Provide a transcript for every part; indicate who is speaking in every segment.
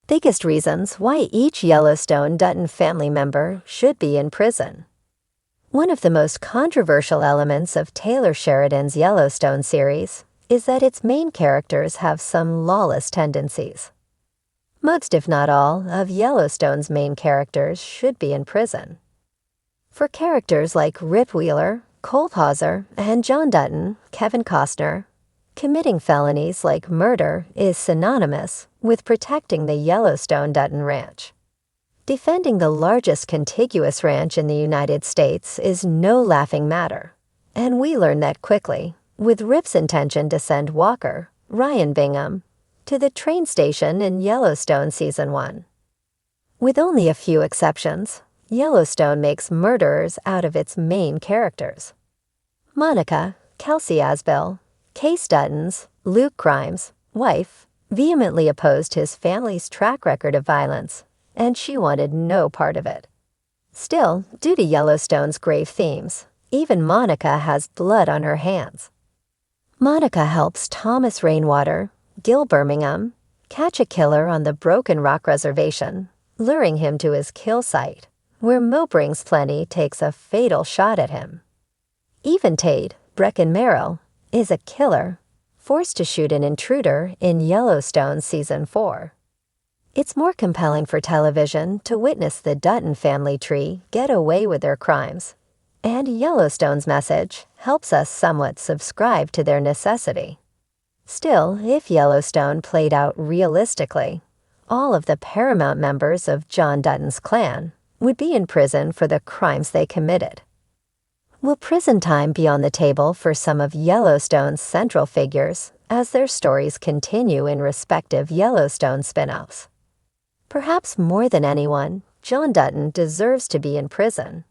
Speaker 1: Biggest reasons why each Yellowstone Dutton family member should be in prison. One of the most controversial elements of Taylor Sheridan's Yellowstone series is that its main characters have some lawless tendencies. Most, if not all, of Yellowstone's main characters should be in prison. For characters like Rip Wheeler, Cole Hauser, and John Dutton, Kevin Costner, committing felonies like murder is synonymous with protecting the Yellowstone Dutton Ranch. Defending the largest contiguous ranch in the United States is no laughing matter, and we learn that quickly, with Rip's intention to send Walker, Ryan Bingham, to the train station in Yellowstone Season 1. With only a few exceptions, Yellowstone makes murderers out of its main characters. Monica, Kelsey Asbill, Case Dutton's, Luke Grimes' wife, vehemently opposed his family's track record of violence, and she wanted no part of it. Still, due to Yellowstone's grave themes, even Monica has blood on her hands. Monica helps Thomas Rainwater, Gil Birmingham, catch a killer on the Broken Rock Reservation, luring him to his kill site, where Mo Brings Plenty takes a fatal shot at him. Eventide, Brecken Merrill, is a killer, forced to shoot an intruder in Yellowstone Season 4. It's more compelling for television to witness the Dutton family tree get away with their crimes, and Yellowstone's message helps us somewhat subscribe to their necessity. Still, if Yellowstone played out realistically, all of the paramount members of John Dutton's clan would be in prison for the crimes they committed. Will prison time be on the table for some of Yellowstone's central figures as their stories continue in respective Yellowstone spin-offs? Perhaps more than anyone, John Dutton deserves to be in prison.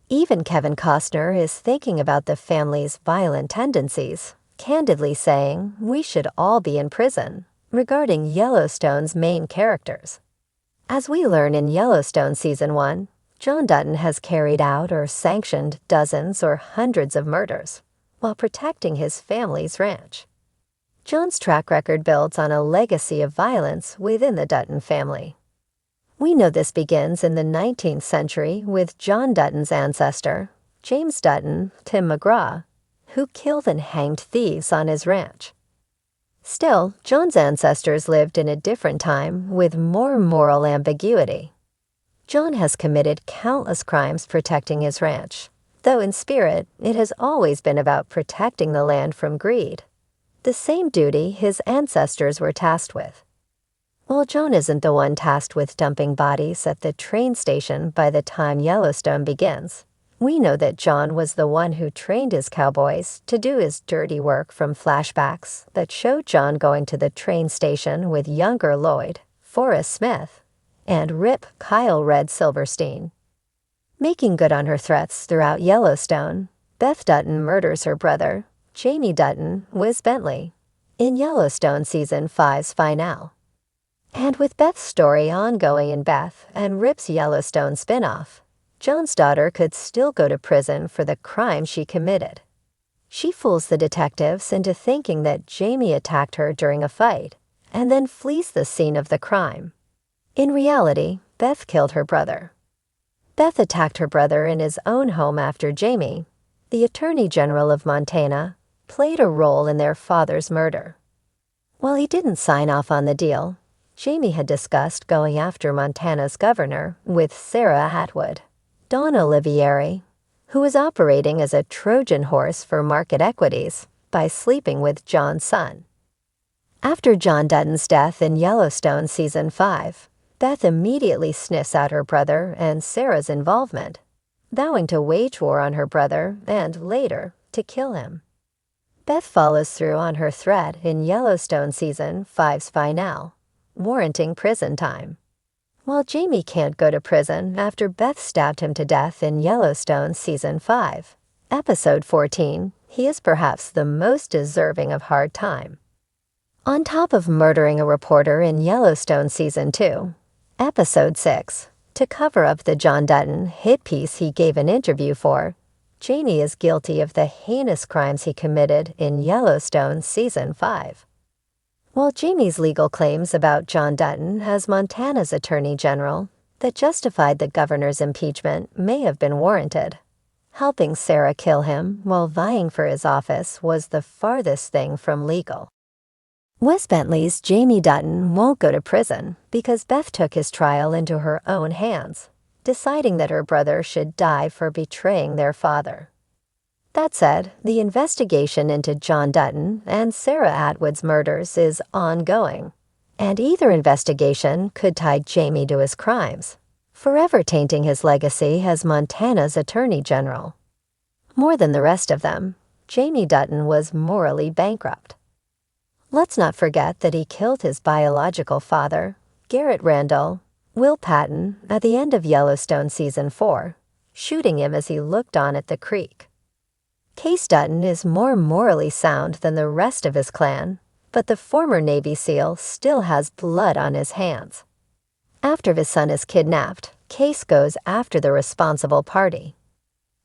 Speaker 1: Even Kevin Costner is thinking about the family's violent tendencies, candidly saying we should all be in prison, regarding Yellowstone's main characters. As we learn in Yellowstone Season 1, John Dutton has carried out or sanctioned dozens or hundreds of murders while protecting his family's ranch. John's track record builds on a legacy of violence within the Dutton family. We know this begins in the 19th century with John Dutton's ancestor, James Dutton, Tim McGraw, who killed and hanged thieves on his ranch. Still, John's ancestors lived in a different time with more moral ambiguity. John has committed countless crimes protecting his ranch, though in spirit it has always been about protecting the land from greed, the same duty his ancestors were tasked with. While John isn't the one tasked with dumping bodies at the train station by the time Yellowstone begins, we know that John was the one who trained his cowboys to do his dirty work from flashbacks that show John going to the train station with younger Lloyd, Forrest Smith, and Rip Kyle Red Silverstein. Making good on her threats throughout Yellowstone, Beth Dutton murders her brother, Jamie Dutton, Wiz Bentley, in Yellowstone Season 5's finale. And with Beth's story ongoing in Beth and Rip's Yellowstone spinoff, John's daughter could still go to prison for the crime she committed. She fools the detectives into thinking that Jamie attacked her during a fight and then flees the scene of the crime. In reality, Beth killed her brother. Beth attacked her brother in his own home after Jamie, the Attorney General of Montana, played a role in their father's murder. While he didn't sign off on the deal, Jamie had discussed going after Montana's governor with Sarah Atwood, Dawn Olivieri, who was operating as a Trojan horse for market equities by sleeping with John's son. After John Dutton's death in Yellowstone Season 5, Beth immediately sniffs out her brother and Sarah's involvement, vowing to wage war on her brother and, later, to kill him. Beth follows through on her threat in Yellowstone Season 5's finale, warranting prison time. While Jamie can't go to prison after Beth stabbed him to death in Yellowstone Season 5, Episode 14, he is perhaps the most deserving of hard time. On top of murdering a reporter in Yellowstone Season 2, Episode 6, to cover up the John Dutton hit piece he gave an interview for, Jamie is guilty of the heinous crimes he committed in Yellowstone Season 5. While Jamie's legal claims about John Dutton as Montana's Attorney General that justified the governor's impeachment may have been warranted, helping Sarah kill him while vying for his office was the farthest thing from legal. Wes Bentley's Jamie Dutton won't go to prison because Beth took his trial into her own hands, deciding that her brother should die for betraying their father. That said, the investigation into John Dutton and Sarah Atwood's murders is ongoing, and either investigation could tie Jamie to his crimes, forever tainting his legacy as Montana's Attorney General. More than the rest of them, Jamie Dutton was morally bankrupt. Let's not forget that he killed his biological father, Garrett Randall, Will Patton, at the end of Yellowstone Season 4, shooting him as he looked on at the creek. Case Dutton is more morally sound than the rest of his clan, but the former Navy SEAL still has blood on his hands. After his son is kidnapped, Case goes after the responsible party.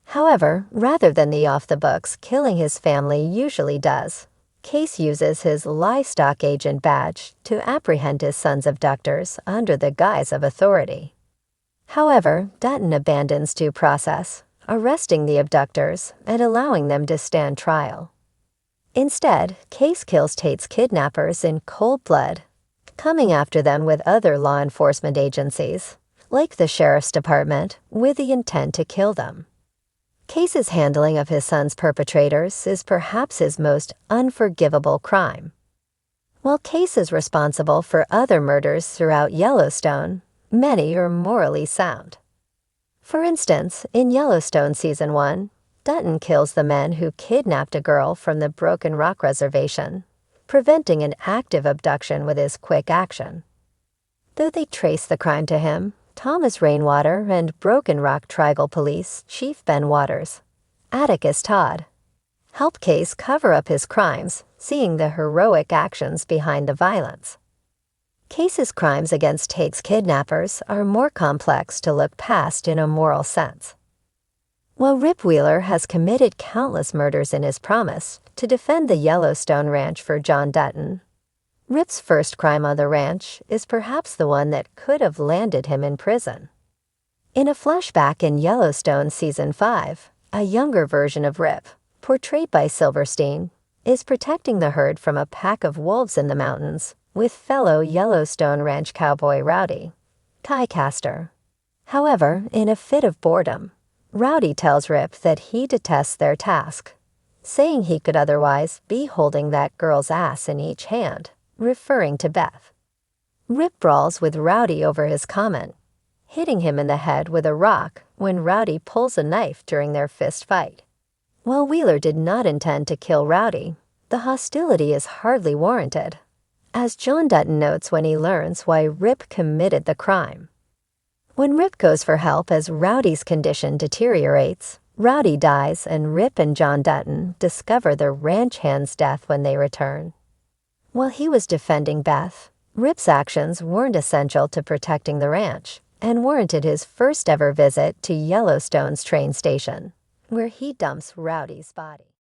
Speaker 1: However, rather than the off-the-books killing his family usually does, Case uses his livestock agent badge to apprehend his son's abductors under the guise of authority. However, Dutton abandons due process, arresting the abductors and allowing them to stand trial. Instead, Case kills Tate's kidnappers in cold blood, coming after them with other law enforcement agencies, like the Sheriff's Department, with the intent to kill them. Case's handling of his son's perpetrators is perhaps his most unforgivable crime. While Case is responsible for other murders throughout Yellowstone, many are morally sound. For instance, in Yellowstone Season 1, Dutton kills the men who kidnapped a girl from the Broken Rock Reservation, preventing an active abduction with his quick action. Though they trace the crime to him, Thomas Rainwater and Broken Rock Tribal Police Chief Ben Waters, Atticus Todd, help Case cover up his crimes, seeing the heroic actions behind the violence. Case's crimes against Tate's kidnappers are more complex to look past in a moral sense. While Rip Wheeler has committed countless murders in his promise to defend the Yellowstone Ranch for John Dutton, Rip's first crime on the ranch is perhaps the one that could have landed him in prison. In a flashback in Yellowstone Season 5, a younger version of Rip, portrayed by Silverstein, is protecting the herd from a pack of wolves in the mountains with fellow Yellowstone Ranch cowboy Rowdy, Ty Castor. However, in a fit of boredom, Rowdy tells Rip that he detests their task, saying he could otherwise be holding that girl's ass in each hand, referring to Beth. Rip brawls with Rowdy over his comment, hitting him in the head with a rock when Rowdy pulls a knife during their fist fight. While Wheeler did not intend to kill Rowdy, the hostility is hardly warranted, as John Dutton notes when he learns why Rip committed the crime. When Rip goes for help as Rowdy's condition deteriorates, Rowdy dies and Rip and John Dutton discover the ranch hand's death when they return. While he was defending Beth, Rip's actions weren't essential to protecting the ranch and warranted his first ever visit to Yellowstone's train station, where he dumps Rowdy's body.